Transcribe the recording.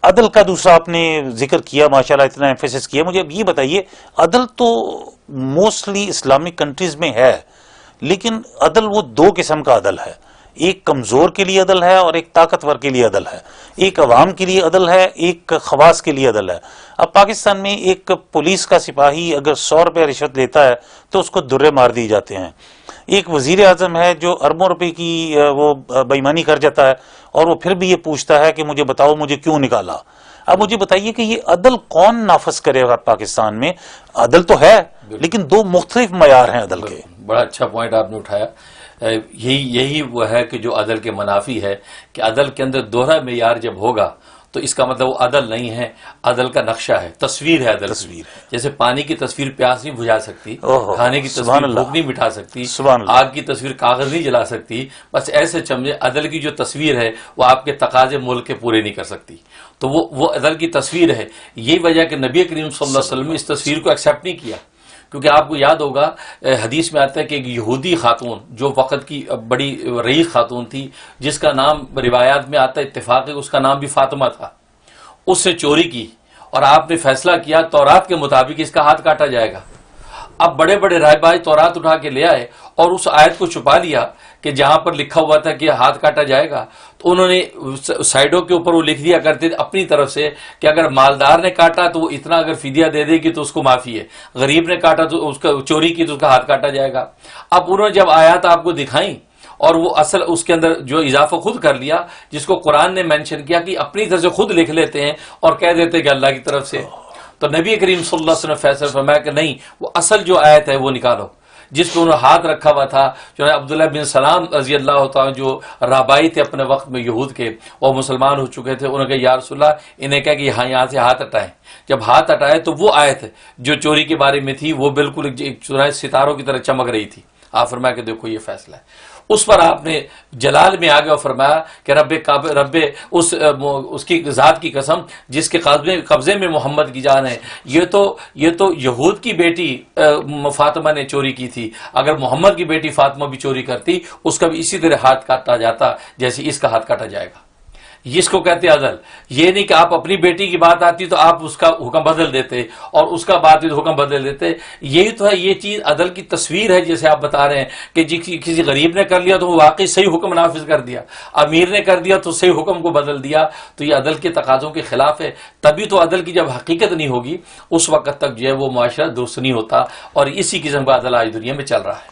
عدل کا دوسرا آپ نے ذکر کیا، ماشاءاللہ اتنا ایمفیسس کیا. مجھے اب یہ بتائیے، عدل تو موسٹلی اسلامک کنٹریز میں ہے، لیکن عدل وہ دو قسم کا عدل ہے. ایک کمزور کے لیے عدل ہے اور ایک طاقتور کے لیے عدل ہے. ایک عوام کے لیے عدل ہے، ایک خواص کے لیے عدل ہے. اب پاکستان میں ایک پولیس کا سپاہی اگر 100 روپے رشوت لیتا ہے تو اس کو درے مار دی جاتے ہیں. ایک وزیر اعظم ہے جو اربوں روپے کی وہ بےایمانی کر جاتا ہے اور وہ پھر بھی یہ پوچھتا ہے کہ مجھے بتاؤ مجھے کیوں نکالا. اب مجھے بتائیے کہ یہ عدل کون نافذ کرے گا پاکستان میں؟ عدل تو ہے لیکن دو مختلف معیار ہیں عدل کے. بڑا اچھا پوائنٹ آپ نے اٹھایا. یہی وہ ہے کہ جو عدل کے منافی ہے کہ عدل کے اندر دوہرا معیار جب ہوگا تو اس کا مطلب وہ عدل نہیں ہے، عدل کا نقشہ ہے، تصویر ہے عدل. تصویر جیسے پانی کی تصویر پیاس نہیں بجھا سکتی، کھانے کی تصویر بھوک نہیں مٹا سکتی، آگ کی تصویر کاغذ نہیں جلا سکتی. بس ایسے چمچے عدل کی جو تصویر ہے وہ آپ کے تقاضے ملک کے پورے نہیں کر سکتی. تو وہ عدل کی تصویر ہے. یہی وجہ کہ نبی کریم صلی اللہ علیہ وسلم نے اس تصویر کو ایکسیپٹ نہیں کیا، کیونکہ آپ کو یاد ہوگا حدیث میں آتا ہے کہ ایک یہودی خاتون جو وقت کی بڑی رئیس خاتون تھی، جس کا نام روایات میں آتا ہے اتفاق ہے اس کا نام بھی فاطمہ تھا، اس نے چوری کی اور آپ نے فیصلہ کیا تورات کے مطابق اس کا ہاتھ کاٹا جائے گا. اب بڑے بڑے رہبائی تورات اٹھا کے لے آئے اور اس آیت کو چھپا لیا کہ جہاں پر لکھا ہوا تھا کہ ہاتھ کاٹا جائے گا تو انہوں نے سائڈوں کے اوپر وہ لکھ دیا کرتے تھے اپنی طرف سے کہ اگر مالدار نے کاٹا تو وہ اتنا اگر فدیہ دے دے گی تو اس کو معافی ہے، غریب نے کاٹا تو اس کا چوری کی تو اس کا ہاتھ کاٹا جائے گا. اب انہوں نے جب آیات آپ کو دکھائیں اور وہ اصل اس کے اندر جو اضافہ خود کر لیا جس کو قرآن نے مینشن کیا کہ اپنی طرف سے خود لکھ لیتے ہیں اور کہہ دیتے کہ اللہ کی طرف سے، تو نبی کریم صلی اللہ علیہ وسلم نے فیصلہ فرمایا کہ نہیں، وہ اصل جو آیت ہے وہ نکالو جس پہ انہوں نے ہاتھ رکھا ہوا تھا. جو عبداللہ بن سلام رضی اللہ تعالیٰ جو رابائی تھے اپنے وقت میں یہود کے، وہ مسلمان ہو چکے تھے، انہوں نے کہا یا رسول اللہ، انہیں کہا کہ یہاں سے ہاتھ ہٹائیں. جب ہاتھ ہٹائے تو وہ آیت جو چوری کے بارے میں تھی وہ بالکل ستاروں کی طرح چمک رہی تھی. آپ فرمایا کہ دیکھو یہ فیصلہ ہے. اس پر آپ نے جلال میں آگے اور فرمایا کہ رب اس کی ذات کی قسم جس کے قبضے میں محمد کی جان ہے، یہ تو یہود کی بیٹی فاطمہ نے چوری کی تھی، اگر محمد کی بیٹی فاطمہ بھی چوری کرتی اس کا بھی اسی طرح ہاتھ کاٹا جاتا جیسے اس کا ہاتھ کاٹا جائے گا. جس کو کہتے عدل، یہ نہیں کہ آپ اپنی بیٹی کی بات آتی تو آپ اس کا حکم بدل دیتے اور اس کا بات تو حکم بدل دیتے. یہی تو ہے، یہ چیز عدل کی تصویر ہے. جیسے آپ بتا رہے ہیں کہ کسی غریب نے کر لیا تو وہ واقعی صحیح حکم نافذ کر دیا، امیر نے کر دیا تو صحیح حکم کو بدل دیا. تو یہ عدل کے تقاضوں کے خلاف ہے. تبھی تو عدل کی جب حقیقت نہیں ہوگی اس وقت تک جو ہے وہ معاشرہ درست نہیں ہوتا، اور اسی قسم کا عدل آج دنیا میں چل رہا ہے.